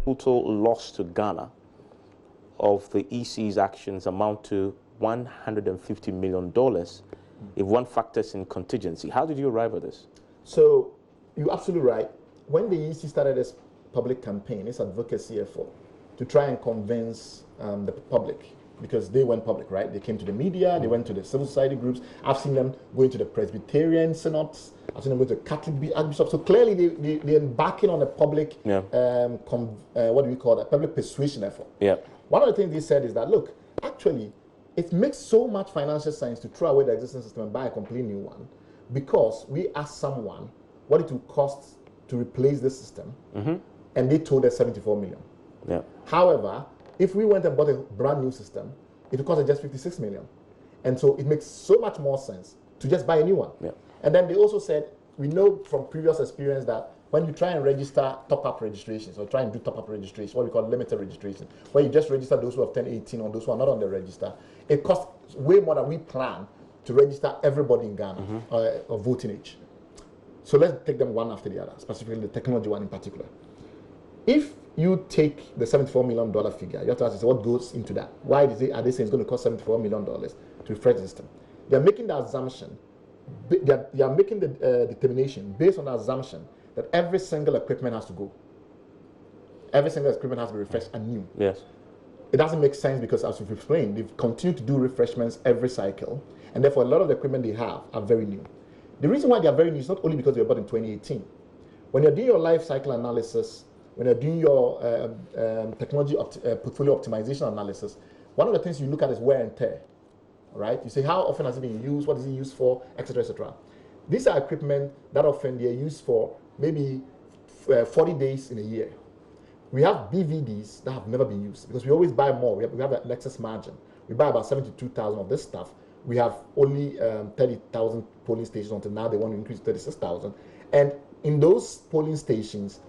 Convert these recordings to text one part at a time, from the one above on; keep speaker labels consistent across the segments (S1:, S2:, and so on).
S1: Total loss to Ghana of the EC's actions amount to $150 million if one factors in contingency. How did you arrive at this?
S2: So you're absolutely right. When the EC started this public campaign, its advocacy effort to try and convince the public, because they went public, right? They came to the media, they went to the civil society groups. I've seen them going to the Presbyterian synods. I've seen them go to Catholic archbishops. So clearly they're embarking on a public, what do we call that? Public persuasion effort.
S1: Yeah.
S2: One of the things they said is that, look, actually, it makes so much financial sense to throw away the existing system and buy a completely new one, because we asked someone what it would cost to replace this system, and they told us 74 million.
S1: Yeah.
S2: However, if we went and bought a brand new system, it would cost us just 56 million. And so it makes so much more sense to just buy a new one.
S1: Yeah.
S2: And then they also said, we know from previous experience that when you try and register top-up registrations, or try and do top-up registration, what we call limited registration, where you just register those who have turned 18 or those who are not on the register, it costs way more than we plan to register everybody in Ghana of voting age. So let's take them one after the other, specifically the technology one in particular. If you take the $74 million figure, you have to ask yourself what goes into that. Why are they saying it's going to cost $74 million to refresh the system? They're making the assumption, they are making the determination based on the assumption that every single equipment has to go. Every single equipment has to be refreshed anew.
S1: Yes.
S2: It doesn't make sense because, as we've explained, they've continued to do refreshments every cycle, and therefore a lot of the equipment they have are very new. The reason why they are very new is not only because they were bought in 2018. When you're doing your life cycle analysis, when you're doing your technology portfolio optimization analysis, one of the things you look at is wear and tear, right? You say, how often has it been used? What is it used for? Etc., etc. These are equipment that often they are used for maybe 40 days in a year. We have BVDs that have never been used because we always buy more. We have an excess margin. We buy about 72,000 of this stuff. We have only 30,000 polling stations until now. They want to increase 36,000. And in those polling stations,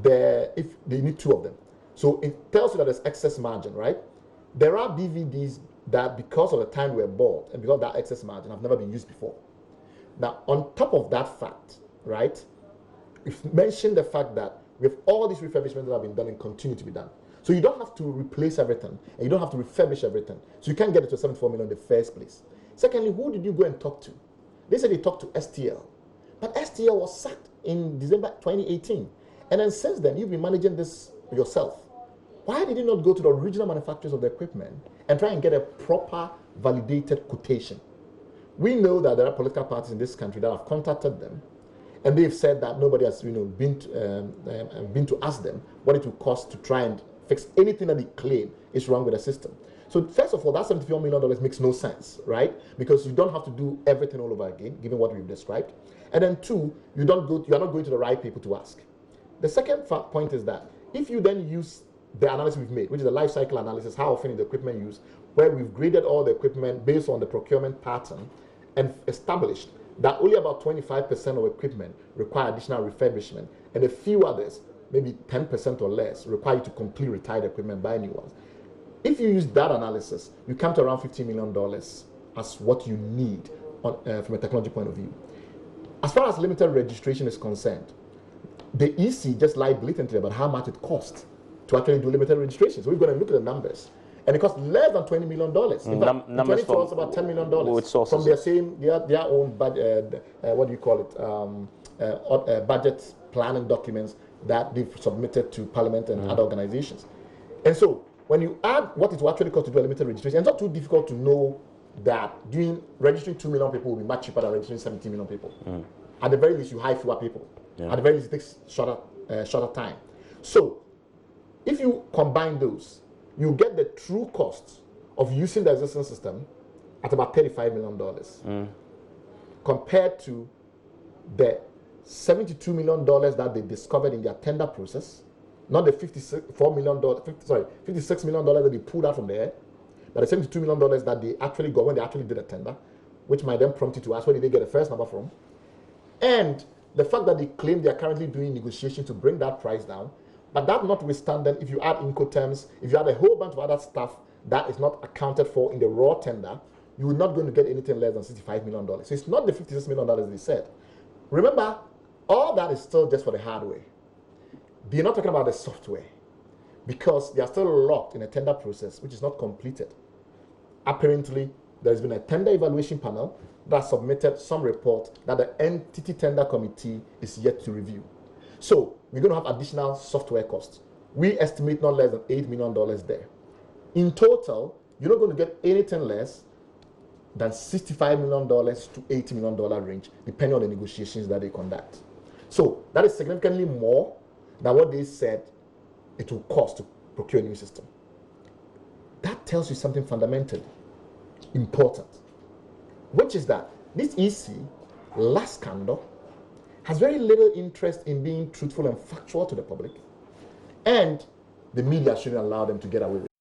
S2: if they need 2 of them. So it tells you that there's excess margin, right? There are BVDs that, because of the time we were bought and because of that excess margin, have never been used before. Now, on top of that fact, right, we've mentioned the fact that we have all these refurbishments that have been done and continue to be done. So you don't have to replace everything, and you don't have to refurbish everything. So you can't get it to 74 million in the first place. Secondly, who did you go and talk to? They said they talked to STL. But STL was sacked in December 2018. And then since then, you've been managing this yourself. Why did you not go to the original manufacturers of the equipment and try and get a proper, validated quotation? We know that there are political parties in this country that have contacted them, and they've said that nobody has been to ask them what it would cost to try and fix anything that they claim is wrong with the system. So first of all, that $74 million makes no sense, right? Because you don't have to do everything all over again, given what we've described. And then 2, you are not going to the right people to ask. The second point is that if you then use the analysis we've made, which is the life cycle analysis, how often is the equipment used, where we've graded all the equipment based on the procurement pattern and established that only about 25% of equipment require additional refurbishment, and a few others, maybe 10% or less, require you to completely retire the equipment, buy new ones. If you use that analysis, you come to around $15 million as what you need from a technology point of view. As far as limited registration is concerned, the EC just lied blatantly about how much it costs to actually do limited registration. So we're going to look at the numbers. And it costs less than $20 million. In fact, numbers from about $10 million from their own budget planning documents that they've submitted to Parliament and other organizations. And so when you add what it will actually cost to do a limited registration, it's not too difficult to know that registering 2 million people will be much cheaper than registering 17 million people. At the very least, you hire fewer people. Yeah. At the very least, it takes shorter time. So if you combine those, you get the true cost of using the existing system at about $35 million compared to the $72 million that they discovered in their tender process, not the $56 million that they pulled out from there, but the $72 million that they actually got when they actually did a tender, which might then prompt you to ask where did they get the first number from, and the fact that they claim they are currently doing negotiations to bring that price down. But that notwithstanding, if you add Incoterms, if you add a whole bunch of other stuff that is not accounted for in the raw tender, you're not going to get anything less than $65 million. So it's not the $56 million they said. Remember, all that is still just for the hardware. They're not talking about the software. because they are still locked in a tender process which is not completed. Apparently, there's been a tender evaluation panel that submitted some report that the entity tender committee is yet to review. So we're going to have additional software costs. We estimate not less than $8 million there. In total, you're not going to get anything less than $65 million to $80 million range, depending on the negotiations that they conduct. So that is significantly more than what they said it will cost to procure a new system. That tells you something fundamentally important, which is that this EC, last scandal, has very little interest in being truthful and factual to the public, and the media shouldn't allow them to get away with it.